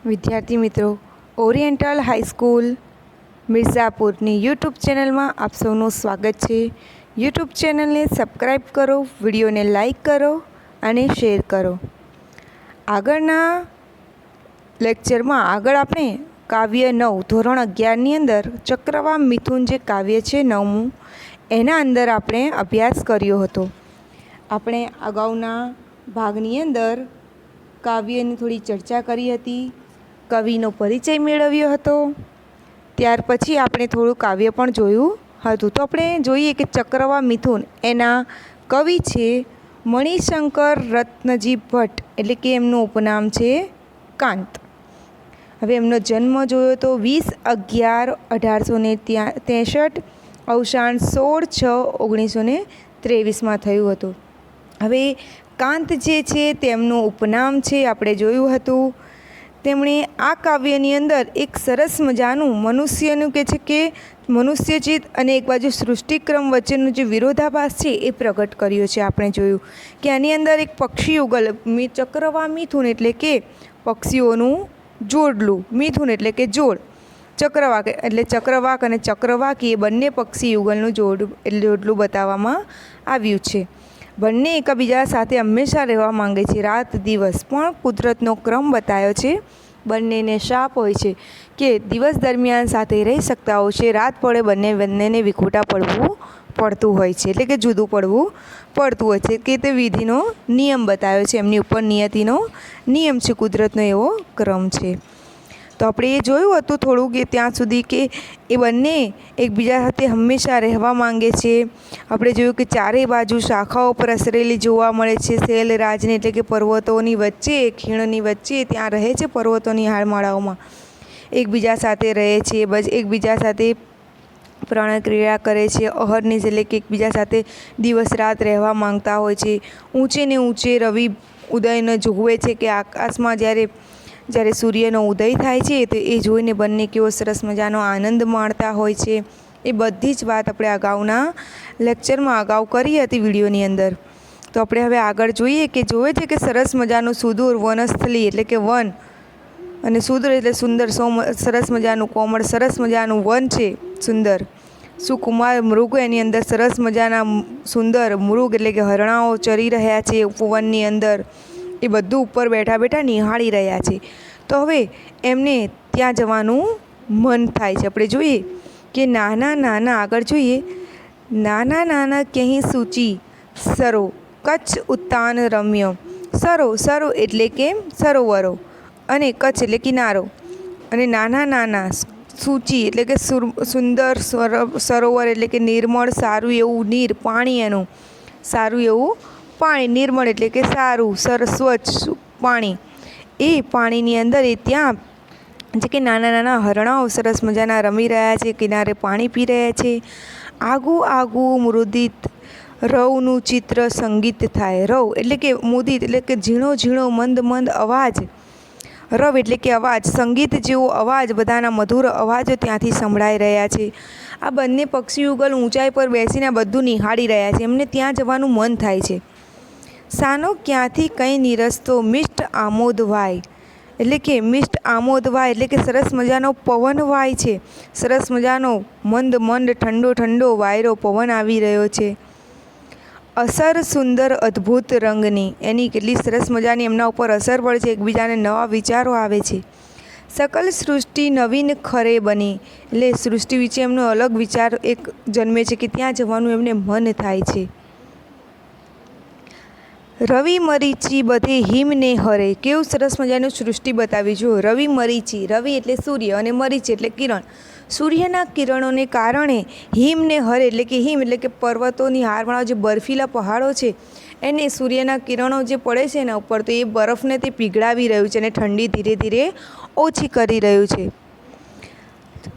વિદ્યાર્થી મિત્રો, oriental high school મિર્ઝાપુરની YouTube ચેનલમાં આપ સૌનું સ્વાગત છે। યુટ્યુબ ચેનલને સબસ્ક્રાઈબ કરો, વિડીયોને લાઈક કરો અને શેર કરો। આગળના લેક્ચરમાં આપણે કાવ્ય 9 ધોરણ 11ની અંદર ચક્રવાક મિથુન જે કાવ્ય છે 9મું, એના અંદર આપણે અભ્યાસ કર્યો હતો। આપણે અગાઉના ભાગની અંદર કાવ્યની થોડી ચર્ચા કરી હતી, કવિનો પરિચય મેળવ્યો હતો, ત્યાર પછી આપણે થોડું કાવ્ય પણ જોયું હતું। તો આપણે જોઈએ કે ચક્રવાક મિથુન એના કવિ છે મણિશંકર રત્નજી ભટ્ટ, એટલે કે એમનું ઉપનામ છે કાંત। હવે એમનો જન્મ જોયો તો 20/11/1863, અવસાન 16/6/1923 થયું હતું। હવે કાંત જે છે તેમનું ઉપનામ છે આપણે જોયું હતું। તેમણે આ કાવ્યની અંદર એક સરસ મજાનું મનુષ્યનું કહે છે કે મનુષ્યચિત્ત અને એક બાજુ સૃષ્ટિક્રમ વચ્ચેનો જે વિરોધાભાસ છે એ પ્રગટ કર્યો છે। આપણે જોયું કે આની અંદર એક પક્ષી યુગલ, ચક્રવાક મિથુન એટલે કે પક્ષીઓનું જોડલું, મિથુન એટલે કે જોડ, ચક્રવાક એટલે ચક્રવાક અને ચક્રવાકી એ બંને પક્ષી યુગલનું જોડલું બતાવવામાં આવ્યું છે। બંને એકબીજા સાથે હંમેશા રહેવા માંગે છે, રાત દિવસ, પણ કુદરતનો ક્રમ બતાવ્યો છે। બંનેને શાપ હોય છે કે દિવસ દરમિયાન સાથે રહી શકતા હોય છે, રાત પડે બંનેને વિખૂટા પડતું હોય છે, એટલે કે જુદું પડતું હોય છે કે તે વિધિનો નિયમ બતાવ્યો છે, એમની ઉપર નિયતિનો નિયમ છે, કુદરતનો એવો ક્રમ છે। તો આપણે એ જોયું હતું થોડું કે ત્યાં સુધી કે એ બંને એકબીજા સાથે હંમેશા રહેવા માંગે છે। આપણે જોયું કે ચારે બાજુ શાખાઓ પ્રસરેલી જોવા મળે છે, શૈલરાજને એટલે કે પર્વતોની વચ્ચે, ખીણની વચ્ચે ત્યાં રહે છે, પર્વતોની હારમાળાઓમાં એકબીજા સાથે રહે છે, એકબીજા સાથે પ્રાણક્રિયા કરે છે, અહર્નિશ એટલે કે એકબીજા સાથે દિવસ રાત રહેવા માંગતા હોય છે। ઊંચે ને ઊંચે રવિ ઉદયને જોવે છે કે આકાશમાં જ્યારે સૂર્યનો ઉદય થાય છે તો એ જોઈને બંને કેવો સરસ મજાનો આનંદ માણતા હોય છે। એ બધી જ વાત આપણે અગાઉના લેક્ચરમાં કરી હતી વિડીયોની અંદર। તો આપણે હવે આગળ જોઈએ કે જોવે છે કે સરસ મજાનું સુદૂર વનસ્થલી એટલે કે વન, અને સુદૂર એટલે સુંદર, સરસ મજાનું કોમળ, સરસ મજાનું વન છે સુંદર, સુકુમાર મૃગ એની અંદર સરસ મજાના સુંદર મૃગ એટલે કે હરણાઓ ચરી રહ્યા છે ઉપવનની અંદર, એ બધું ઉપર બેઠા નિહાળી રહ્યા છે। તો હવે એમને ત્યાં જવાનું મન થાય છે। આપણે જોઈએ કે નાના આગળ જોઈએ, નાના ક્યાંય સૂચી સરો, કચ્છ ઉતાન રમ્ય, સરો એટલે કે સરોવરો, અને કચ્છ એટલે કિનારો, અને નાના સૂચી એટલે કે સુંદર સરોવર એટલે કે નિર્મળ સારું એવું નીર, પાણી એનું સારું એવું પાણી, નિર્મળ એટલે કે સારું સ્વચ્છ પાણી, એ પાણીની અંદર એ ત્યાં જે કે નાના હરણાઓ સરસ મજાના રમી રહ્યા છે, કિનારે પાણી પી રહ્યા છે। આગું મુદિત રવનું ચિત્ર સંગીત થાય, રવ એટલે કે મુદિત એટલે કે ઝીણો મંદ અવાજ, રવ એટલે કે અવાજ, સંગીત જેવો અવાજ, બધાના મધુર અવાજો ત્યાંથી સંભળાઈ રહ્યા છે। આ બંને પક્ષી યુગલ ઊંચાઈ પર બેસીને બધું નિહાળી રહ્યા છે, એમને ત્યાં જવાનું મન થાય છે। સાનો ક્યાંથી કંઈ નિરસતો મિષ્ટ આમોદ વાય, એટલે કે મિષ્ટ આમોદ વાય એટલે કે સરસ મજાનો પવન વાય છે, સરસ મજાનો મંદ ઠંડો વાયરો પવન આવી રહ્યો છે। અસર સુંદર અદ્ભુત રંગની, એની કેટલી સરસ મજાની એમના ઉપર અસર પડે છે, એકબીજાને નવા વિચારો આવે છે। સકલ સૃષ્ટિ નવીન ખરે બની, એટલે સૃષ્ટિ વિશે એમનો અલગ વિચાર એક જન્મે છે કે ત્યાં જવાનું એમને મન થાય છે। રવિ મરીચી બધે હિમને હરે, કેવું સરસ મજાનું સૃષ્ટિ બતાવી જો, રવિ મરીચી, રવિ એટલે સૂર્ય અને મરીચી એટલે કિરણ, સૂર્યના કિરણોને કારણે હિમને હરે એટલે કે હિમ એટલે કે પર્વતોની હારમાળાઓ, જે બર્ફીલા પહાડો છે એને સૂર્યના કિરણો જે પડે છે એના ઉપર, તો એ બરફને તે પીગળાવી રહ્યું છે અને ઠંડી ધીરે ધીરે ઓછી કરી રહ્યું છે।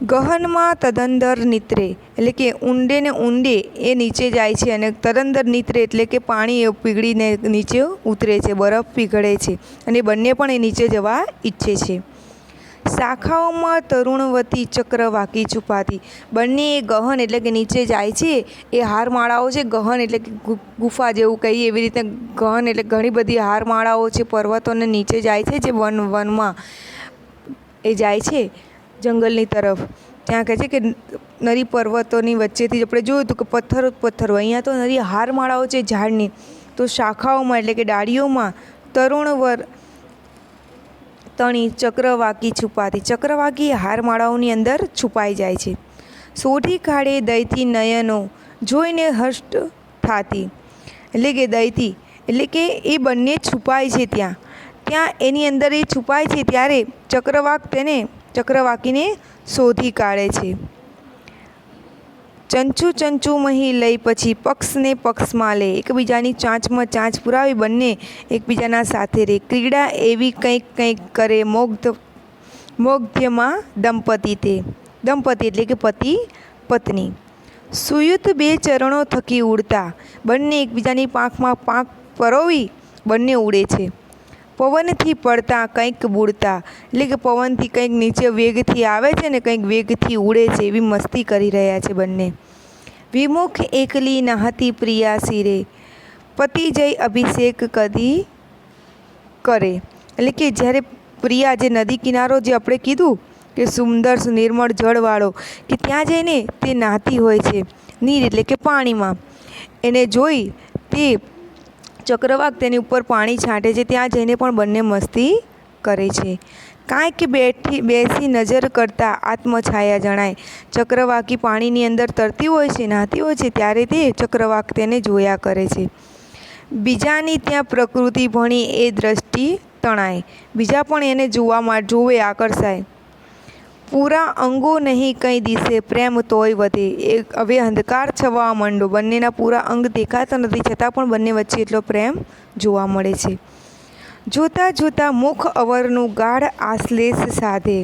ગહનમાં તદંદર નિત્રે એટલે કે ઊંડે એ નીચે જાય છે, અને તદંદર નિત્રે એટલે કે પાણી એ પીગળીને નીચે ઉતરે છે, બરફ પીગળે છે, અને બંને પણ એ નીચે જવા ઈચ્છે છે। શાખાઓમાં તરુણવતી ચક્રવાકી છુપાતી, બંને એ ગહન એટલે કે નીચે જાય છે, એ હારમાળાઓ છે, ગહન એટલે કે ગુફા જેવું કહીએ એવી રીતે, ગહન એટલે ઘણી બધી હારમાળાઓ છે, પર્વતોને નીચે જાય છે જે વનમાં, એ જાય છે જંગલની તરફ. ત્યાં કહે છે કે નરી પર્વતોની વચ્ચેથી જ આપણે જોયું હતું કે પથ્થરો, અહીંયા તો નરી હારમાળાઓ છે ઝાડની, તો શાખાઓમાં એટલે કે ડાળીઓમાં તરુણવર તણી ચક્રવાકી છુપાતી. ચક્રવાકી હારમાળાઓની અંદર છુપાઈ જાય છે. સોઢી કાઢે દયથી નયનો જોઈને હષ્ટ થાતી. એટલે કે દયથી એટલે કે એ બંને છુપાય છે ત્યાં એની અંદર એ છુપાય છે ત્યારે ચક્રવાકીને શોધી કાઢે છે. ચંચુ મહી લઈ પછી પક્ષને પક્ષમાં લે. એકબીજાની ચાંચમાં ચાંચ પુરાવી બંને એકબીજાના સાથે રહે. ક્રીડા એવી કંઈક કરે મોગ્ધ્યમાં દંપતી એટલે કે પતિ પત્ની. સુયુત બે ચરણો થકી ઉડતા બંને એકબીજાની પાંખમાં પાંખ પરોવી બંને ઉડે છે. પવનથી પડતા કંઈક બુડતા એટલે કે પવનથી કંઈક નીચે વેગથી આવે છે ને કંઈક વેગથી ઉડે છે, એવી મસ્તી કરી રહ્યા છે બંને. વિમુખ એકલી નહાતી પ્રિયા શિરે પતિ જય અભિષેક કદી કરે. એટલે કે જ્યારે પ્રિયા, જે નદી કિનારો જે આપણે કીધું કે સુંદર નિર્મળ જળવાળો, કે ત્યાં જઈને તે નહાતી હોય છે નીર એટલે કે પાણીમાં. એને જોઈ તે ચક્રવાક તેની ઉપર પાણી છાંટે છે. ત્યાં જઈને પણ બંને મસ્તી કરે છે. કાંઈક બેસી નજર કરતા આત્મછાયા જણાય. ચક્રવાકી પાણીની અંદર તરતી હોય છે, નહાતી હોય છે, ત્યારે તે ચક્રવાક તેને જોયા કરે છે. બીજાની ત્યાં પ્રકૃતિ ભણી એ દ્રષ્ટિ તણાય. બીજા પણ એને જોવે આકર્ષાય. પૂરા અંગો નહીં કંઈ દિશે પ્રેમ તોય વધે. હવે અંધકાર છવા માંડો. બંનેના પૂરા અંગ દેખાતા નથી, છતાં પણ બંને વચ્ચે એટલો પ્રેમ જોવા મળે છે. જોતા મુખ અવરનું ગાઢ આશ્લેષ સાધે.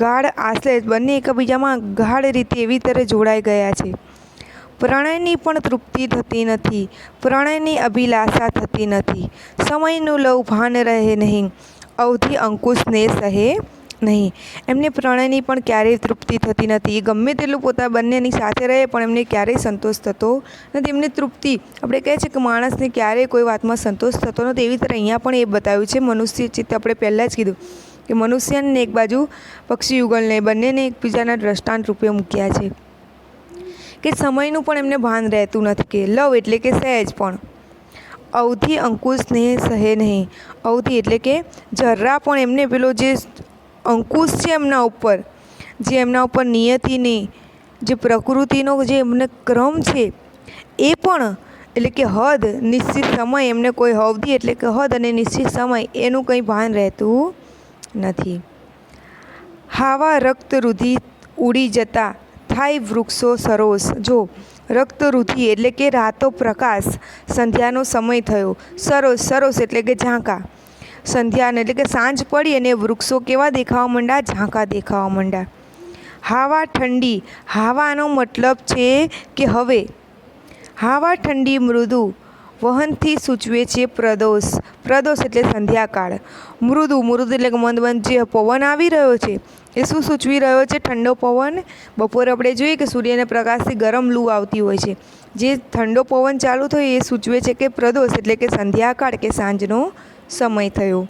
ગાઢ આશ્લેષ, બંને એકબીજામાં ગાઢ રીતે એવી તરહ જોડાઈ ગયા છે. પ્રણયની પણ તૃપ્તિ થતી નથી, પ્રણયની અભિલાષા થતી નથી. સમયનું લવ ભાન રહે નહીં, અવધિ અંકુશને સહે નહીં. એમને પ્રણયની પણ ક્યારેય તૃપ્તિ થતી નથી. એ ગમે તેટલું પોતા બંનેની સાથે રહે પણ એમને ક્યારેય સંતોષ થતો નથી. એમને તૃપ્તિ, આપણે કહે છે કે માણસને ક્યારેય કોઈ વાતમાં સંતોષ થતો નથી, એવી તરહ અહીંયા પણ એ બતાવ્યું છે. મનુષ્ય ચિત્ત આપણે પહેલાં જ કીધું કે મનુષ્યને એક બાજુ પક્ષી યુગલને, બંનેને એકબીજાના દ્રષ્ટાંત રૂપે મૂક્યા છે. કે સમયનું પણ એમને ભાન રહેતું નથી, કે લવ એટલે કે સહેજ પણ. અવધિ અંકુશને સહે નહીં. અવધિ એટલે કે જરા પણ એમને પેલો જે અંકુશ છે એમના ઉપર, જે એમના ઉપર નિયતિની જે પ્રકૃતિનો જે એમને ક્રમ છે એ પણ, એટલે કે હદ, નિશ્ચિત સમય, એમને કોઈ અવધિ એટલે કે હદ અને નિશ્ચિત સમય એનું કંઈ ભાન રહેતું નથી. હાવા રક્તરુધિ ઉડી જતા થાય વૃક્ષો સરોસ. જો રક્તરુધિ એટલે કે રાતો પ્રકાશ, સંધ્યાનો સમય થયો. સરોસ એટલે કે ઝાંકા. સંધ્યાને એટલે કે સાંજ પડી અને વૃક્ષો કેવા દેખાવા માંડ્યા? ઝાંકા દેખાવા માંડ્યા. હાવા ઠંડી, હાવાનો મતલબ છે કે હવે. હાવા ઠંડી મૃદુ વહનથી સૂચવે છે પ્રદોષ. પ્રદોષ એટલે સંધ્યાકાળ. મૃદુ એટલે કે મંદ જે પવન આવી રહ્યો છે એ શું સૂચવી રહ્યો છે? ઠંડો પવન. બપોરે આપણે જોઈએ કે સૂર્યના પ્રકાશથી ગરમ લૂ આવતી હોય છે, જે ઠંડો પવન ચાલુ થયો એ સૂચવે છે કે પ્રદોષ એટલે કે સંધ્યાકાળ કે સાંજનો સમય થયો.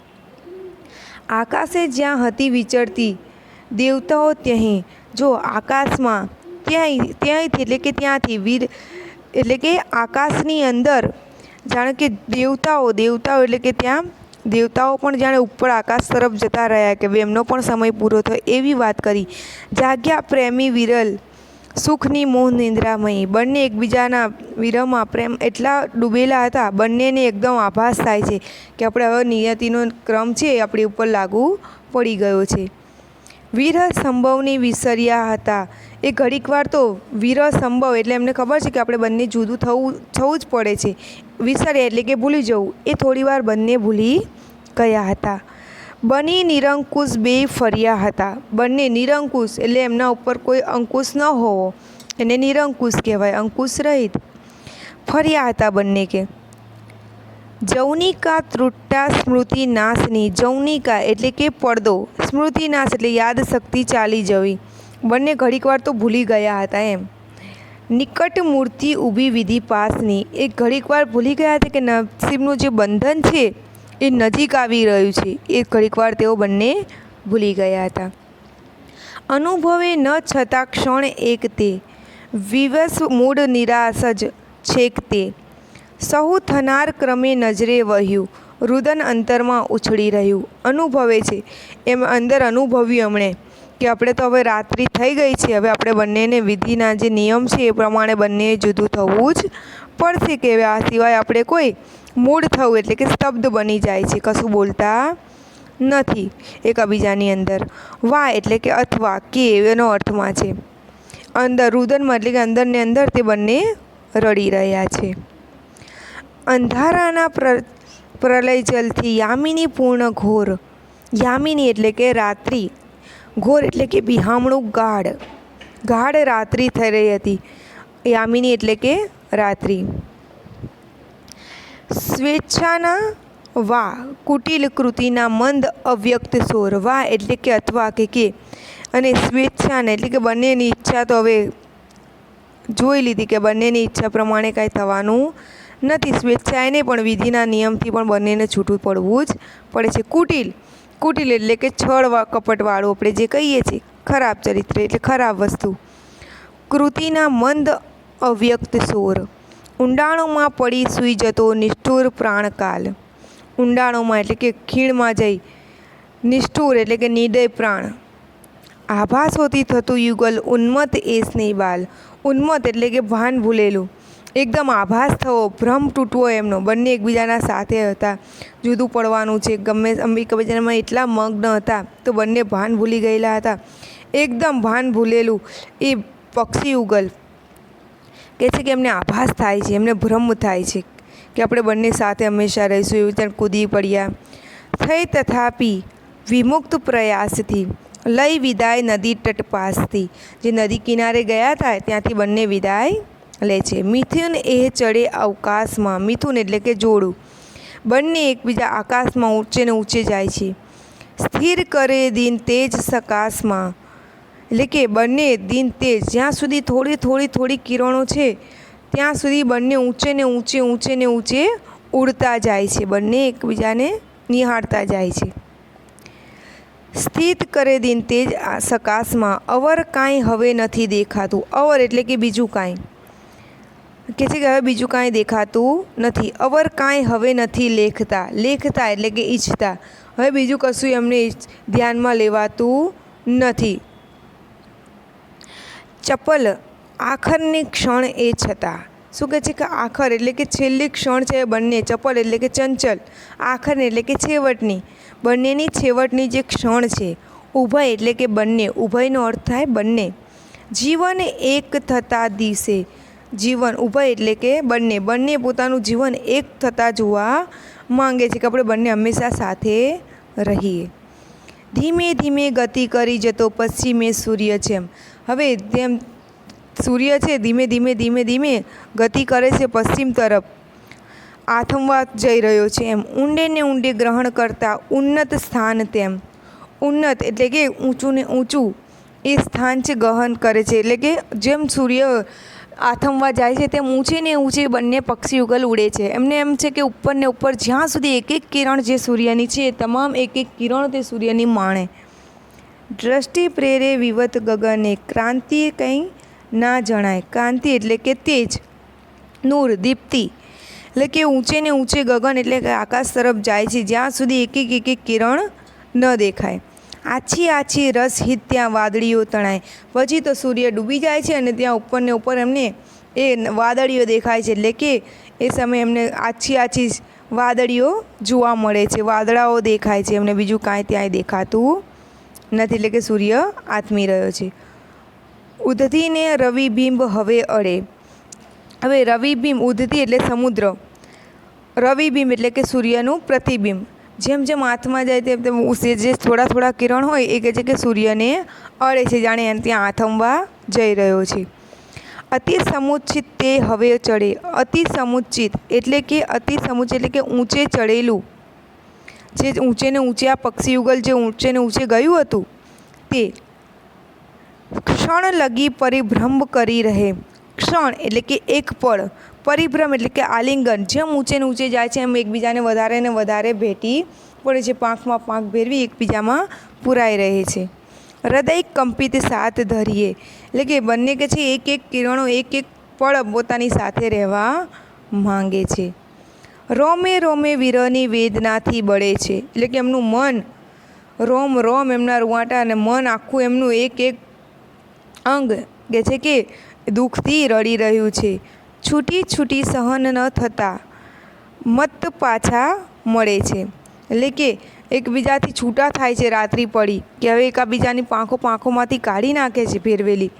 આકાશે જ્યાં હતી વિચરતી દેવતાઓ ત્યહીં. જો આકાશમાં ત્યાંથી એટલે કે ત્યાંથી વીર એટલે કે આકાશની અંદર જાણે કે દેવતાઓ એટલે કે ત્યાં દેવતાઓ પણ જાણે ઉપર આકાશ તરફ જતા રહ્યા, કે એમનો પણ સમય પૂરો થયો એવી વાત કરી. જાગ્યા પ્રેમી વિરલ સુખની મોહ નિંદ્રામયી. બંને એકબીજાના વિરહમાં પ્રેમ એટલા ડૂબેલા હતા, બંનેને એકદમ આભાસ થાય છે કે આપણે હવે નિયતિનો ક્રમ છે એ આપણી ઉપર લાગુ પડી ગયો છે. વિરહ સંભવની વિસર્યા હતા. એ ઘડીક વાર તો વિરહ સંભવ એટલે એમને ખબર છે કે આપણે બંને જુદું થવું જ પડે છે. વિસર્યા એટલે કે ભૂલી જવું, એ થોડી વાર બંને ભૂલી ગયા હતા. બની નિરંકુશ બે ફર્યા હતા. બંને નિરંકુશ એટલે એમના ઉપર કોઈ અંકુશ ન હોવો એને નિરંકુશ કહેવાય, અંકુશ રહિત. ફર્યા હતા બંને કે જૌનિકા ત્રુટ્ટા સ્મૃતિ નાશની. જૌનિકા એટલે કે પડદો, સ્મૃતિ નાશ એટલે યાદ શક્તિ ચાલી જવી. બંને ઘડીક વાર તો ભૂલી ગયા હતા એમ. નિકટ મૂર્તિ ઊભી વિધિ પાસની. એ ઘડીક વાર ભૂલી ગયા હતા કે નસીબનું જે બંધન છે એ નજીક આવી રહ્યું છે. એ ઘડીક વાર તેઓ બંને ભૂલી ગયા હતા. અનુભવે ન છતાં ક્ષણ એક તે, વિવશ મૂળ નિરાશ જ છેક તે, સહુ થનાર ક્રમે નજરે વહ્યું, રુદન અંતરમાં ઉછળી રહ્યું. અનુભવે છે એમ અંદર અનુભવ્યું એમણે કે આપણે તો હવે રાત્રિ થઈ ગઈ છે, હવે આપણે બંનેને વિધિના જે નિયમ છે એ પ્રમાણે બંને જુદું થવું જ પડશે, કે આ સિવાય આપણે કોઈ મૂળ થવું એટલે કે સ્તબ્ધ બની જાય છે, કશું બોલતા નથી એકબીજાની અંદર. વા એટલે કે અથવા, કે એનો અર્થમાં છે અંદર, રુદનમાં એટલે કે અંદરને અંદર તે બંને રડી રહ્યા છે. અંધારાના પ્રલય જલથી યામિની પૂર્ણ ઘોર, યામિની એટલે કે રાત્રિ, ઘોર એટલે કે બિહામણું ગાઢ રાત્રિ થઈ રહી હતી. યામિની એટલે કે રાત્રિ. સ્વેચ્છાના વા કુટિલ કૃતિના મંદ અવ્યક્ત સોર, વા એટલે કે અથવા કે અને સ્વેચ્છાને એટલે કે બંનેની ઈચ્છા તો હવે જોઈ લીધી કે બંનેની ઈચ્છા પ્રમાણે કાંઈ થવાનું નથી. સ્વેચ્છાએ નહીં પણ વિધિના નિયમથી પણ બંનેને છૂટું પડવું જ પડે છે. કુટિલ એટલે કે છળ કપટવાળું આપણે જે કહીએ છીએ, ખરાબ ચરિત્ર એટલે ખરાબ વસ્તુ. કૃતિના મંદ અવ્યક્ત સોર, ઊંડાણોમાં પડી સૂઈ જતો નિષ્ઠુર પ્રાણકાલ. ઊંડાણોમાં એટલે કે ખીણમાં જઈ, નિષ્ઠુર એટલે કે નિર્દય પ્રાણ. આભાસોથી થતું યુગલ ઉન્મત્ત એ સ્નેહબાલ, ઉન્મત્ત એટલે કે ભાન ભૂલેલું, એકદમ આભાસ થવો, ભ્રમ તૂટવો એમનો. બંને એકબીજાના સાથે હતા, જુદું પડવાનું છે, ગમે એકબીજામાં એટલા મગ્ન હતા તો બંને ભાન ભૂલી ગયેલા હતા. એકદમ ભાન ભૂલેલું એ પક્ષી યુગલ કહે છે કે એમને આભાસ થાય છે, એમને ભ્રમ થાય છે કે આપણે બંને સાથે હંમેશા રહીશું, એવું ત્યાં કૂદી પડ્યા. થઈ તથાપી વિમુક્ત પ્રયાસથી લઈ વિદાય નદી તટ પાસથી, જે નદી કિનારે ગયા હતા ત્યાંથી બંને વિદાય લે છે. મિથુન એ ચડે અવકાશમાં, મિથુન એટલે કે જોડું, બંને એકબીજા આકાશમાં ઊંચે ને ઊંચે જાય છે. સ્થિર કરે દિન તેજ સકાશમાં, એટલે કે બંને દિન તેજ, જ્યાં સુધી થોડી કિરણો છે ત્યાં સુધી બંને ઊંચે ને ઊંચે ઉડતા જાય છે, બંને એકબીજાને નિહાળતા જાય છે. સ્થિત કરે દિન તેજ સકાશમાં, અવર કાંઈ હવે નથી દેખાતું. અવર એટલે કે બીજું કાંઈ, કહે છે કે હવે બીજું કાંઈ દેખાતું નથી. અવર કાંઈ હવે નથી લેખતા એટલે કે ઈચ્છતા, હવે બીજું કશું એમને ધ્યાનમાં લેવાતું નથી. ચપલ આખરની ક્ષણ એ છતાં, શું કહે છે કે આખર એટલે કે છેલ્લી ક્ષણ છે બંને, ચપલ એટલે કે ચંચલ, આખરની એટલે કે છેવટની, બંનેની છેવટની જે ક્ષણ છે. ઉભય એટલે કે બંને, ઉભયનો અર્થ થાય બંને. જીવન એક થતાં દિવસે, જીવન ઉભય એટલે કે બંને પોતાનું જીવન એક થતાં જોવા માંગે છે કે આપણે બંને હંમેશા સાથે રહીએ. ધીમે ધીમે ગતિ કરી જતો પશ્ચિમે સૂર્ય છે. હવે જેમ સૂર્ય છે ધીમે ધીમે ગતિ કરે છે પશ્ચિમ તરફ, આથમવા જઈ રહ્યો છે એમ. ઊંડે ને ઊંડે ગ્રહણ કરતા ઉન્નત સ્થાન તેમ, ઉન્નત એટલે કે ઊંચું ને ઊંચું એ સ્થાન છે ગહન કરે છે, એટલે કે જેમ સૂર્ય આથમવા જાય છે તેમ ઊંચે ને ઊંચે બંને પક્ષી યુગલ ઉડે છે. એમને એમ છે કે ઉપર ને ઉપર જ્યાં સુધી એક કિરણ જે સૂર્યની છે, તમામ એક કિરણ તે સૂર્યની માણે. દ્રષ્ટિ પ્રેરે વિવત ગગને, ક્રાંતિ કંઈ ના જણાય. ક્રાંતિ એટલે કે તેજ, નૂર, દીપ્તિ, એટલે કે ઊંચે ને ઊંચે ગગન એટલે કે આકાશ તરફ જાય છે જ્યાં સુધી એક કિરણ ન દેખાય. આછી રસહિત ત્યાં વાદળીઓ તણાય. પછી તો સૂર્ય ડૂબી જાય છે અને ત્યાં ઉપર ને ઉપર એમને એ વાદળીઓ દેખાય છે, એટલે કે એ સમયે એમને આછી વાદળીઓ જોવા મળે છે, વાદળાઓ દેખાય છે એમને, બીજું કાંઈ ત્યાંય દેખાતું નથી, એટલે કે સૂર્ય આથમી રહ્યો છે. ઉદ્ધતિને રવિબિંબ હવે અડે. હવે રવિબિંબ, ઉદ્ધતિ એટલે સમુદ્ર, રવિબિંબ એટલે કે સૂર્યનું પ્રતિબિંબ. જેમ આથમાં જાય તેમ જે થોડા કિરણ હોય એ કહે છે કે સૂર્યને અડે છે, જાણે ત્યાં આથમવા જઈ રહ્યો છે. અતિ સમુચ્ચિત તે હવે ચડે. અતિ સમુચ્ચિત એટલે કે ઊંચે ચડેલું, જે ઊંચે ને ઊંચે આ પક્ષી યુગલ જે ઊંચે ને ઊંચે ગયું હતું તે ક્ષણ લગી પરિભ્રમ કરી રહે. ક્ષણ એટલે કે એક પળ, પરિભ્રમ એટલે કે આલિંગન, જેમ ઊંચે ને ઊંચે જાય છે એમ એકબીજાને વધારે ને વધારે ભેટી પડે છે, પાંખમાં પાંખ ભેરવી એકબીજામાં પુરાઈ રહે છે. હૃદય કંપિત સાથ ધરીએ, એટલે કે બંને કે છે એક એક કિરણો એક એક પળ પોતાની સાથે રહેવા માંગે છે. રોમે રોમે વીરની વેદનાથી બળે છે, એટલે કે એમનું મન રોમ રોમ એમના રૂવાટા અને મન આખું એમનું એક એક અંગ કે છે કે દુઃખથી રડી રહ્યું છે. છૂટી છૂટી સહન ન થતાં મત પાછા મળે છે, એટલે કે એકબીજાથી છૂટા થાય છે રાત્રિ પડી કે હવે એકબીજાની પાંખોમાંથી કાઢી નાખે છે ભેરવેલી,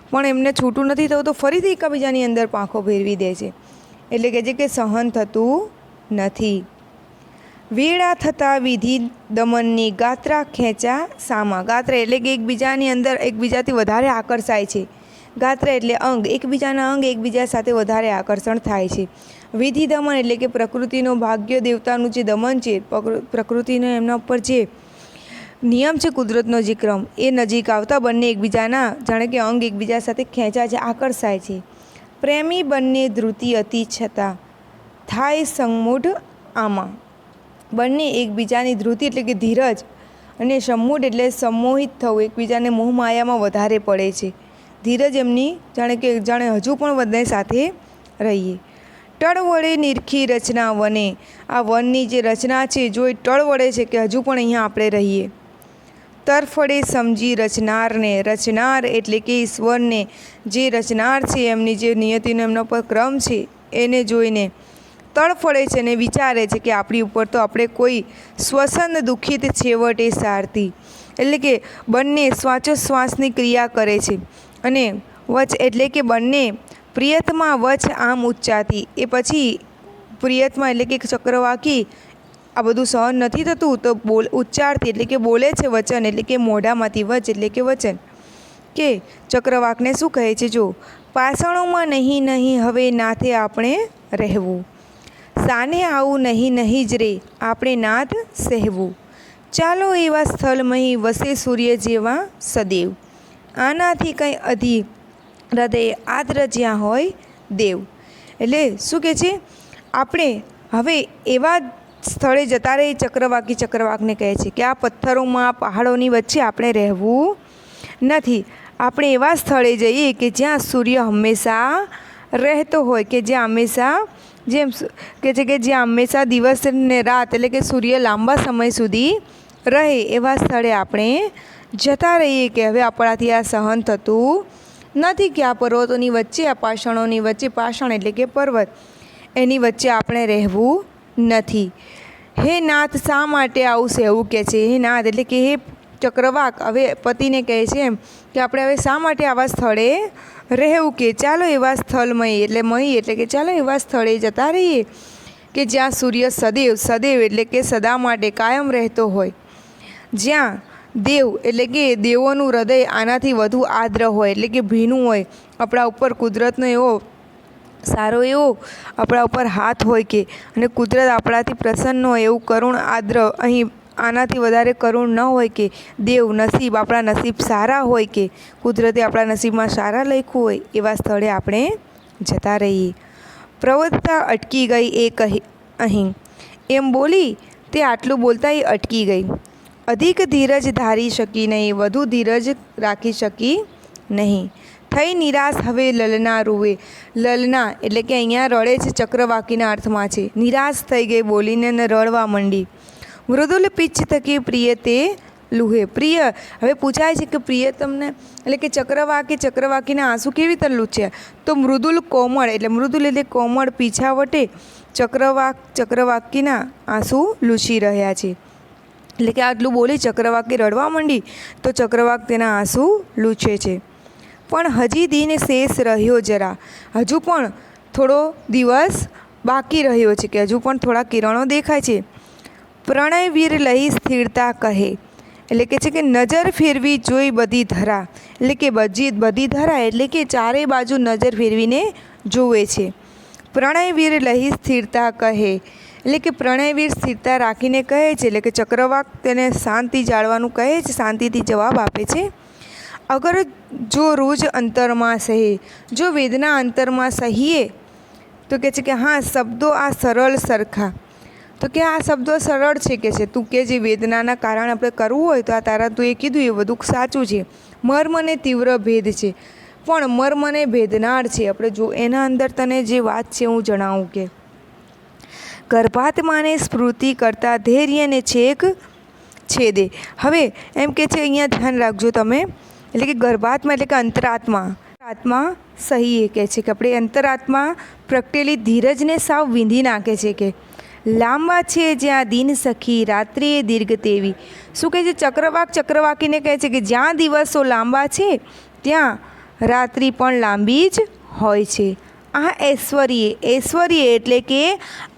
પણ એમને છૂટું નથી થતું તો ફરીથી એકબીજાની અંદર પાંખો ભેરવી દે છે, એટલે કે છે કે સહન થતું નથી. વેળા થતાં વિધિ દમનની ગાત્રા ખેંચા સામા, ગાત્રા એટલે કે એકબીજાની અંદર એકબીજાથી વધારે આકર્ષાય છે, ગાત્રા એટલે અંગ, એકબીજાના અંગ એકબીજા સાથે વધારે આકર્ષણ થાય છે. વિધિ દમન એટલે કે પ્રકૃતિનો ભાગ્ય દેવતાનું જે દમન છે, પ્રકૃતિનો એમના ઉપર જે નિયમ છે, કુદરતનો જે ક્રમ, એ નજીક આવતા બંને એકબીજાના જાણે કે અંગ એકબીજા સાથે ખેંચાય છે, આકર્ષાય છે. પ્રેમી બંને ધૃતિ અતિ છતાં થાય સંમૂઢ આમાં, બંને એકબીજાની ધૃતિ એટલે કે ધીરજ અને સંમૂઢ એટલે સંમોહિત થવું, એકબીજાને મોહમાયામાં વધારે પડે છે. ધીરજ એમની જાણે હજુ પણ બંને સાથે રહીએ. ટળ વડે નિરખી રચના વને, આ વનની જે રચના છે જો એ ટળ વડે છે કે હજુ પણ અહીંયા આપણે રહીએ. તરફડે સમજી રચનારને, રચનાર એટલે કે ઈશ્વરને, જે રચનાર છે એમની જે નિયતિનો એમના પર ક્રમ છે એને જોઈને તડફડે છે અને વિચારે છે કે આપણી ઉપર તો આપણે કોઈ શ્વસન દુઃખિત છેવટે સારથી, એટલે કે બંને શ્વાસોશ્વાસની ક્રિયા કરે છે અને વચ એટલે કે બંને પ્રિયતમાં વચ આમ ઉચ્ચાતી, એ પછી પ્રિયતમાં એટલે કે ચક્રવાકી આ બધું સહન નથી થતું તો ઉચ્ચારતી એટલે કે બોલે છે વચન, એટલે કે મોઢામાંથી વચ એટલે કે વચન, કે ચક્રવાકને શું કહે છે, જો પાષાણોમાં નહીં નહીં હવે નાથે આપણે રહેવું, સાને આવું નહીં નહીં જ રે આપણે નાથ સહેવું, ચાલો એવા સ્થળમહી વસે સૂર્ય જેવા સદેવ, આનાથી કંઈ અધી હૃદય આદ્ર જ્યાં હોય દેવ. એટલે શું કહે છે, આપણે હવે એવા સ્થળે જતા રહી, ચક્રવાકને કહે છે કે આ પથ્થરોમાં પહાડોની વચ્ચે આપણે રહેવું નથી, આપણે એવા સ્થળે જઈએ કે જ્યાં સૂર્ય હંમેશા રહેતો હોય, કે જ્યાં હંમેશા જેમ કે છે કે જ્યાં હંમેશા દિવસ ને રાત એટલે કે સૂર્ય લાંબા સમય સુધી રહે એવા સ્થળે આપણે જતા રહીએ, કે હવે આપણાથી આ સહન થતું નથી કે આ પર્વતોની વચ્ચે, આ પાષાણોની વચ્ચે, પાષાણ એટલે કે પર્વત, એની વચ્ચે આપણે રહેવું નથી. હે નાથ શા માટે આવું સહેવું કહે છે, હે નાથ એટલે કે હે ચક્રવાક હવે પતિને કહે છે એમ કે આપણે હવે શા માટે આવા સ્થળે રહેવું, કે ચાલો એવા સ્થળમય એટલે મહી એટલે કે ચાલો એવા સ્થળે જતા રહીએ કે જ્યાં સૂર્ય સદૈવ, સદૈવ એટલે કે સદા માટે કાયમ રહેતો હોય, જ્યાં દેવ એટલે કે દેવોનું હૃદય આનાથી વધુ આદ્ર હોય એટલે કે ભીનું હોય, આપણા ઉપર કુદરતનો એવો સારો એવો આપણા ઉપર હાથ હોય કે અને કુદરત આપણાથી પ્રસન્ન હોય એવું કરુણ આદ્ર, અહીં આનાથી વધારે કરુણ ન હોય કે દેવ નસીબ આપણા નસીબ સારા હોય કે કુદરતે આપણા નસીબમાં સારા લખ્યું હોય એવા સ્થળે આપણે જતા રહીએ. પ્રવૃત્તા અટકી ગઈ એ કહી અહીં, એમ બોલી તે આટલું બોલતા એ અટકી ગઈ. અધિક ધીરજ ધારી શકી નહીં, વધુ ધીરજ રાખી શકી નહીં. થઈ નિરાશ હવે લલના રૂવે, લલના એટલે કે અહીંયા રડે છે, ચક્રવાકીના અર્થમાં છે, નિરાશ થઈ ગઈ બોલીને રડવા માંડી. મૃદુલ પીછ થકી પ્રિય તે લુહે, પ્રિય હવે પૂછાય છે કે પ્રિય તમને એટલે કે ચક્રવાકીના આંસુ કેવી રીતે લૂછ્યા, તો મૃદુલ કોમળ એટલે મૃદુલ એટલે કોમળ પીછાવટે ચક્રવાકીના આંસુ લૂછી રહ્યા છે, એટલે કે આટલું બોલી ચક્રવાકી રડવા માંડી તો ચક્રવાક તેના આંસુ લૂછે છે. પણ હજી દિન શેષ રહ્યો જરા, હજુ પણ થોડો દિવસ બાકી રહ્યો છે, કે હજુ પણ થોડા કિરણો દેખાય છે. પ્રણય વીર લઈ સ્થિરતા કહે, એટલે કે છે કે નજર ફેરવી જોઈ બધી ધરા, એટલે કે બધી ધરા એટલે કે ચારે બાજુ નજર ફેરવીને જોવે છે. પ્રણયવીર લહી સ્થિરતા કહે, એટલે કે પ્રણયવીર સ્થિરતા રાખીને કહે છે, એટલે કે ચક્રવાક તેને શાંતિ જાળવાનું કહે છે, શાંતિથી જવાબ આપે છે. અગર જો રોજ અંતરમાં સહે, જો વેદના અંતરમાં સહીએ તો કહે છે કે હા શબ્દો આ સરળ સરખા, તો કે આ શબ્દો સરળ છે કે છે, તું કે જે વેદનાના કારણ આપણે કરવું હોય તો આ તારા તું એ કીધું એ બધું સાચું છે. મર્મ અને તીવ્ર ભેદ છે, પણ મર્મને ભેદનાર છે. આપણે જો એના અંદર તને જે વાત છે હું જણાવું કે ગર્ભાત્માને સ્મૃતિ કરતા ધૈર્યને છેક છેદે. હવે એમ કે છે, અહીંયા ધ્યાન રાખજો તમે, એટલે કે ગર્ભાત્મા એટલે કે અંતરાત્મા. આત્મા સહી એ કહે છે કે આપણે અંતરાત્મા પ્રગટેલી ધીરજને સાવ વીંધી નાખે છે કે લાંબા છે જ્યાં દિન સખી રાત્રિએ દીર્ઘ તેવી. શું કહે છે? ચક્રવાકીને કહે છે કે જ્યાં દિવસો લાંબા છે ત્યાં રાત્રિ પણ લાંબી જ હોય છે. આ ઐશ્વર્ય એટલે કે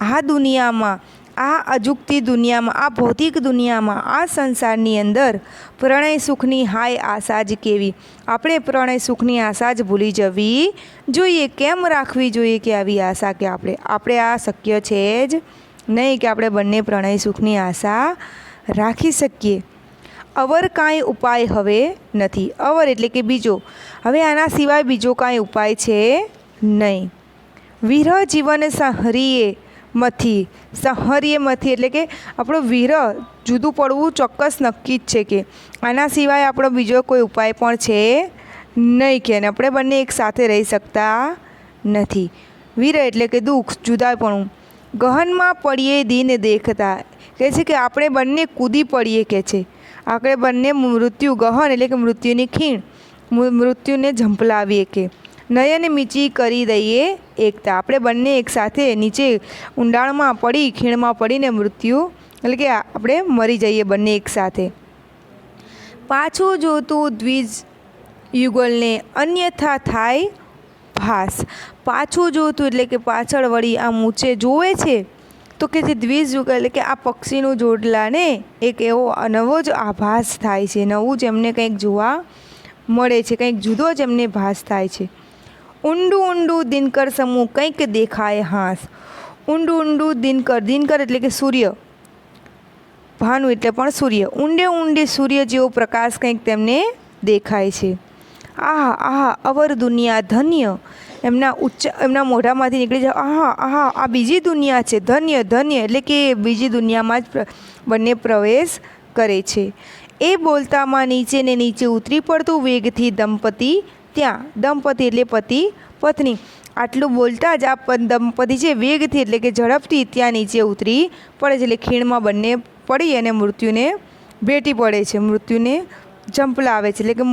આ દુનિયામાં, આ અજુકતી દુનિયામાં, આ ભૌતિક દુનિયામાં, આ સંસારની અંદર પ્રણય સુખની હાય આશા જ કેવી. આપણે પ્રણય સુખની આશા જ ભૂલી જવી જોઈએ. કેમ રાખવી જોઈએ કે આવી આશા કે આપણે આ શક્ય છે જ નહીં કે આપણે બંને પ્રણય સુખની આશા રાખી શકીએ. અવર કાંઈ ઉપાય હવે નથી. અવર એટલે કે બીજો, હવે આના સિવાય બીજો કાંઈ ઉપાય છે નહીં. વિરહ જીવન સંહરીએ મથી એટલે કે આપણો વિરહ જુદું પડવું ચોક્કસ નક્કી જ છે કે આના સિવાય આપણો બીજો કોઈ ઉપાય પણ છે નહીં કે આપણે બંને એક સાથે રહી શકતા નથી. વિરહ એટલે કે દુઃખ, જુદાપણું. ગહનમાં પડીએ દિન દેખતા, કહે છે કે આપણે બંને કૂદી પડીએ કે છે, આપણે બંને મૃત્યુ ગહન એટલે કે મૃત્યુની ખીણ, મૃત્યુને ઝંપલાવીએ કે નયન મીચી કરી દઈએ એકતા. આપણે બંને એકસાથે નીચે ઊંડાણમાં પડી, ખીણમાં પડીને મૃત્યુ એટલે કે આપણે મરી જઈએ બંને એકસાથે. પાછું જોતું દ્વિજ યુગલને અન્યથા થાય ભાસ. પાછું જોતું એટલે કે પાછળ વળી આમ ઊંચે જોવે છે તો કે જે દ્વિજ યુગલ એટલે કે આ પક્ષીનું જોડલાને એક એવો નવો જ આભાસ થાય છે, નવું જ એમને કંઈક જોવા મળે છે, કંઈક જુદો જ એમને ભાસ થાય છે. ઊંડું દિનકર સમૂહ કંઈક દેખાય હાસ. ઊંડું દિનકર એટલે કે સૂર્ય, ભાનુ એટલે પણ સૂર્ય. ઊંડે સૂર્ય જેવો પ્રકાશ કંઈક તેમને દેખાય છે. આહા અવર દુનિયા ધન્ય. એમના મોઢામાંથી નીકળી જાય આહા આ બીજી દુનિયા છે, ધન્ય એટલે કે બીજી દુનિયામાં જ બંને પ્રવેશ કરે છે. એ બોલતામાં નીચે ને નીચે ઉતરી પડતું વેગથી દંપતી ત્યાં. દંપતી એટલે પતિ પત્ની. આટલું બોલતા જ આ દંપતી છે વેગથી એટલે કે ઝડપથી ત્યાં નીચે ઉતરી પડે છે, એટલે ખીણમાં બંને પડી અને મૃત્યુને ભેટી પડે છે, મૃત્યુને ઝંપલાવે છે, એટલે કે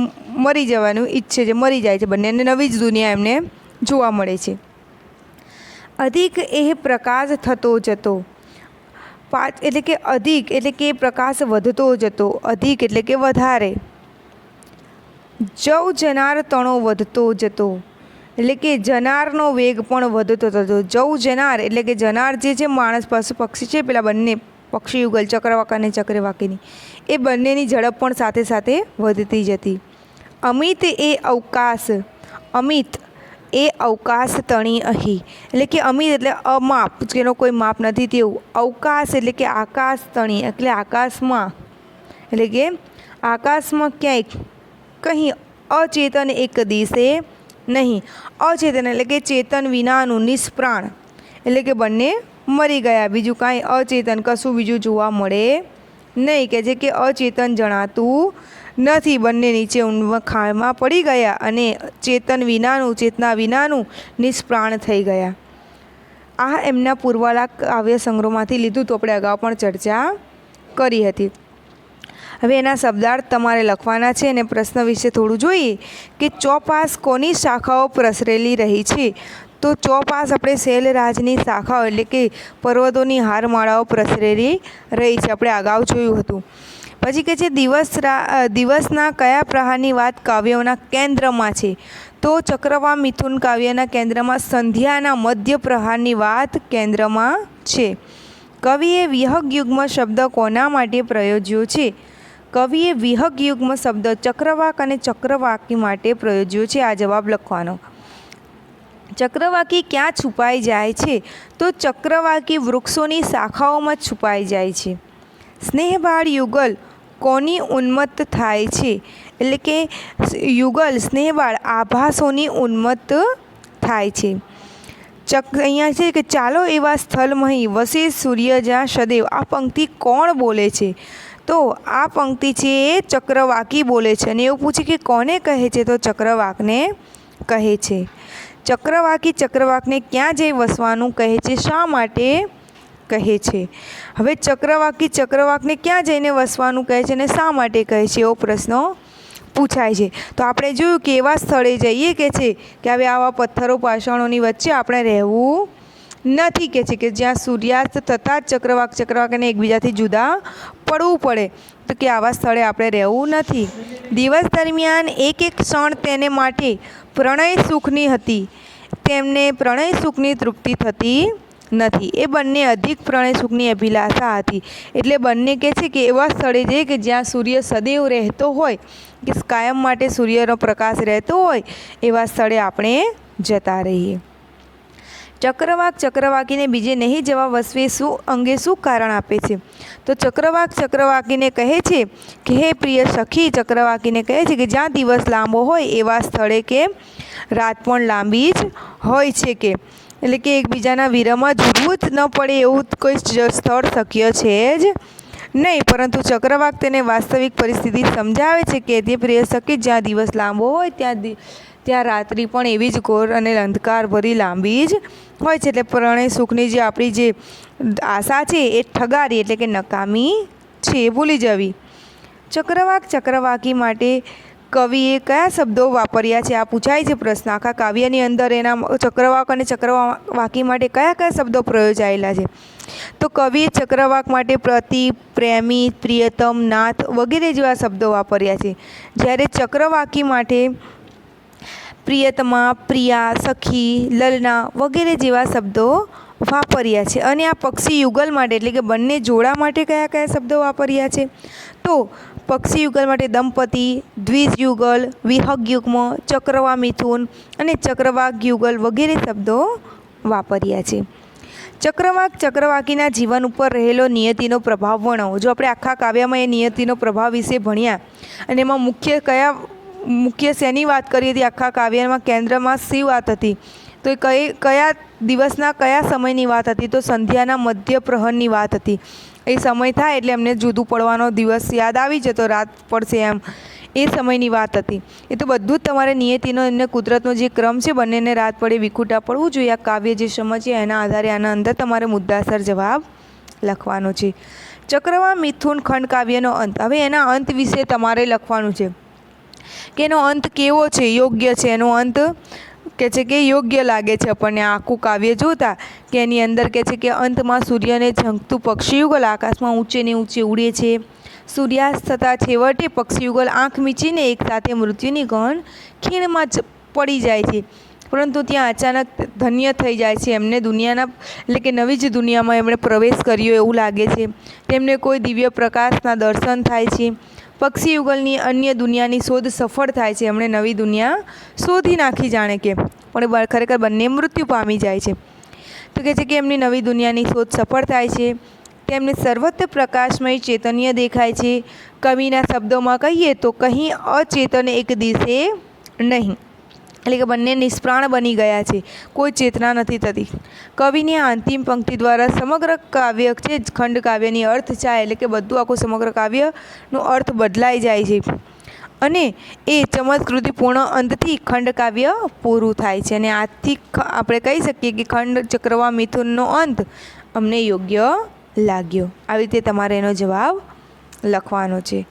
મરી જવાનું ઈચ્છે છે, મરી જાય છે બંને, અને નવી જ દુનિયા એમને જોવા મળે છે. અધિક એ પ્રકાશ થતો જતો. એટલે કે અધિક એટલે કે પ્રકાશ વધતો જતો, અધિક એટલે કે વધારે. જવ જનાર તણો વધતો જતો, એટલે કે જનારનો વેગ પણ વધતો થતો. જવ જનાર એટલે કે જનાર જે છે માણસ પશુ પક્ષી છે, પેલા બંને પક્ષી યુગલ ચક્રવાકા અને ચક્રવાકીની, એ બંનેની ઝડપ પણ સાથે સાથે વધતી જતી. અમિત એ અવકાશ તણી અહીં, એટલે કે અમિત એટલે અમાપ, જેનો કોઈ માપ નથી તેવું. અવકાશ એટલે કે આકાશ તણી એટલે આકાશમાં, એટલે કે આકાશમાં ક્યાંક કંઈ અચેતન એક દિશે નહીં. અચેતન એટલે કે ચેતન વિનાનું, નિષ્પ્રાણ એટલે કે બંને મરી ગયા, બીજું કાંઈ અચેતન કશું બીજું જોવા મળે નહીં, કે જે કે અચેતન જણાતું નથી. બંને નીચે ખાણમાં પડી ગયા અને ચેતના વિનાનું નિષ્પ્રાણ થઈ ગયા. આ એમના પૂર્વલા કાવ્ય સંગ્રહમાંથી લીધું તો આપણે અગાઉ પણ ચર્ચા કરી હતી. હવે એના શબ્દાર્થ તમારે લખવાના છે અને પ્રશ્ન વિશે થોડું જોઈએ કે ચોપાસ કોની શાખાઓ પ્રસરેલી રહી છે. તો ચોપાસ આપણે શૈલરાજની શાખાઓ એટલે કે પર્વતોની હારમાળાઓ પ્રસરેલી રહી છે, આપણે અગાઉ જોયું હતું. પછી કહે છે દિવસના કયા પ્રહારની વાત કાવ્યોના કેન્દ્રમાં છે. તો ચક્રવાક મિથુન કાવ્યના કેન્દ્રમાં સંધ્યાના મધ્ય પ્રહારની વાત કેન્દ્રમાં છે. કવિએ વિહગ યુગ્મ શબ્દ કોના માટે પ્રયોજ્યો છે. કવિએ વિહગ યુગ્મ શબ્દ ચક્રવાક અને ચક્રવાકી માટે પ્રયોજ્યો છે. આ જવાબ લખવાનો. ચક્રવાકી ક્યાં છુપાઈ જાય છે. તો ચક્રવાકી વૃક્ષોની શાખાઓમાં છુપાઈ જાય છે. સ્નેહબાળ યુગલ કોની ઉન્મત્ત થાય છે. એટલે કે યુગલ સ્નેહબાળ આભાસોની ઉન્મત્ત થાય છે. અહીંયા છે કે ચાલો એવા સ્થળમહી વસે સૂર્ય જ્યાં સદૈવ. આ પંક્તિ કોણ બોલે છે? તો આ પંક્તિ છે એ ચક્રવાકી બોલે છે. અને એવું પૂછે કે કોને કહે છે? તો ચક્રવાકને કહે છે. ચક્રવાકી ચક્રવાકને ક્યાં જઈ વસવાનું કહે છે? શા માટે કહે છે? હવે ચક્રવાકી ચક્રવાકને ક્યાં જઈને વસવાનું કહે છે અને શા માટે કહે છે એવો પ્રશ્ન પૂછાય છે. તો આપણે જોયું કે એવા સ્થળે જઈએ કે છે કે હવે આવા પથ્થરો પાષાણોની વચ્ચે આપણે રહેવું નથી કે છે કે જ્યાં સૂર્યાસ્ત થતાં જ ચક્રવાકને એકબીજાથી જુદા પડવું પડે. તો કે આવા સ્થળે આપણે રહેવું નથી. દિવસ દરમિયાન એક એક ક્ષણ તેને માટે પ્રણય સુખની હતી, તેમને પ્રણય સુખની તૃપ્તિ થતી નથી. એ બંને અધિક પ્રણય સુખની અભિલાષા હતી. એટલે બંને કહે છે કે એવા સ્થળે જઈએ કે જ્યાં સૂર્ય સદૈવ રહેતો હોય, કે કાયમ માટે સૂર્યનો પ્રકાશ રહેતો હોય, એવા સ્થળે આપણે જતા રહીએ. ચક્રવાક ચક્રવાકીને બીજે નહીં જવા વસવે શું અંગે શું કારણ આપે છે? તો ચક્રવાક ચક્રવાકીને કહે છે કે હે પ્રિય સખી, ચક્રવાકીને કહે છે કે જ્યાં દિવસ લાંબો હોય એવા સ્થળે કે રાત પણ લાંબી જ હોય છે. કે એટલે કે એકબીજાના વિરહમાં ઝૂલવું જ ન પડે એવું કોઈ સ્થળ શક્ય છે જ નહીં. પરંતુ ચક્રવાક તેને વાસ્તવિક પરિસ્થિતિ સમજાવે છે કે તે પ્રિય સખી, જ્યાં દિવસ લાંબો હોય ત્યાં રાત્રિ પણ એવી જ ઘોર અને અંધકાર ભરી લાંબી જ હોય છે. એટલે પ્રણય સુખની જે આપણી જે આશા છે એ ઠગારી એટલે કે નકામી છે, ભૂલી જવી. ચક્રવાક ચક્રવાકી માટે કવિએ કયા શબ્દો વાપર્યા છે? આ પૂછાય છે પ્રશ્ન. આખા કાવ્યની અંદર એના ચક્રવાક અને ચક્રવાકી માટે કયા કયા શબ્દો પ્રયોજાયેલા છે? તો કવિએ ચક્રવાક માટે પ્રતિ, પ્રેમી, પ્રિયતમ, નાથ વગેરે જેવા શબ્દો વાપર્યા છે. જ્યારે ચક્રવાકી માટે પ્રિયતમા, પ્રિયા, સખી, લલના વગેરે જેવા શબ્દો વાપર્યા છે. અને આ પક્ષી યુગલ માટે એટલે કે બંને જોડા માટે કયા કયા શબ્દો વાપર્યા છે? તો પક્ષી યુગલ માટે દંપતિ, દ્વિજ યુગલ, વિહગ યુગ્મ, ચક્રવા મિથુન અને ચક્રવાક યુગલ વગેરે શબ્દો વાપર્યા છે. ચક્રવાક ચક્રવાકીના જીવન ઉપર રહેલો નિયતિનો પ્રભાવ વર્ણવો. જો આપણે આખા કાવ્યમાં એ નિયતિનો પ્રભાવ વિશે ભણ્યા અને એમાં મુખ્ય શેની વાત કરી હતી? આખા કાવ્યમાં કેન્દ્રમાં શી વાત હતી? તો એ કયા દિવસના કયા સમયની વાત હતી? તો સંધ્યાના મધ્ય પ્રહરની વાત હતી. એ સમય થાય એટલે એમને જુદું પડવાનો દિવસ યાદ આવી જતો, રાત પડશે એમ, એ સમયની વાત હતી. એ તો બધું જ તમારે નિયતિનો એમને કુદરતનો જે ક્રમ છે, બંનેને રાત પડે વિખૂટા પડવું જોઈએ. આ કાવ્ય જે સમજે એના આધારે આના અંદર તમારે મુદ્દાસર જવાબ લખવાનો છે. ચક્રવા મિથુન ખંડ કાવ્યનો અંત. હવે એના અંત વિશે તમારે લખવાનું છે કે એનો અંત કેવો છે, યોગ્ય છે, એનો અંત કે છે કે યોગ્ય લાગે છે આપણને આખું કાવ્ય જોતા, કે એની અંદર કે છે કે અંતમાં સૂર્યને ઝંખતું પક્ષીયુગલ આકાશમાં ઊંચે ને ઊંચે ઉડે છે. સૂર્યાસ્ત થતાં છેવટે પક્ષીયુગલ આંખ મીચીને એકસાથે મૃત્યુની ગહન ખીણમાં જ પડી જાય છે. પરંતુ ત્યાં અચાનક ધન્ય થઈ જાય છે. એમને દુનિયાના એટલે કે નવી જ દુનિયામાં એમણે પ્રવેશ કર્યો એવું લાગે છે. તેમને કોઈ દિવ્ય પ્રકાશના દર્શન થાય છે. પક્ષી યુગલની અન્ય દુનિયાની શોધ સફળ થાય છે. એમણે નવી દુનિયા શોધી નાખી જાણે કે, પણ ખરેખર બંને મૃત્યુ પામી જાય છે. તો કહે છે કે એમની નવી દુનિયાની શોધ સફળ થાય છે. તેમને સર્વત્ર પ્રકાશમય ચૈતન્ય દેખાય છે. કવિના શબ્દોમાં કહીએ તો કંઈ અચેતન એક દિશે નહીં, એટલે કે બંને નિષ્પ્રાણ બની ગયા છે, કોઈ ચેતના નથી થતી. કવિની આ અંતિમ પંક્તિ દ્વારા સમગ્ર કાવ્ય છે ખંડ કાવ્યની અર્થ ચાય એટલે કે બધું આખું સમગ્ર કાવ્યનો અર્થ બદલાઈ જાય છે. અને એ ચમત્કૃતિપૂર્ણ અંતથી ખંડ કાવ્ય પૂરું થાય છે. અને આજથી આપણે કહી શકીએ કે ખંડ ચક્રવા મિથુનનો અંત અમને યોગ્ય લાગ્યો. આવી રીતે તમારે એનો જવાબ લખવાનો છે.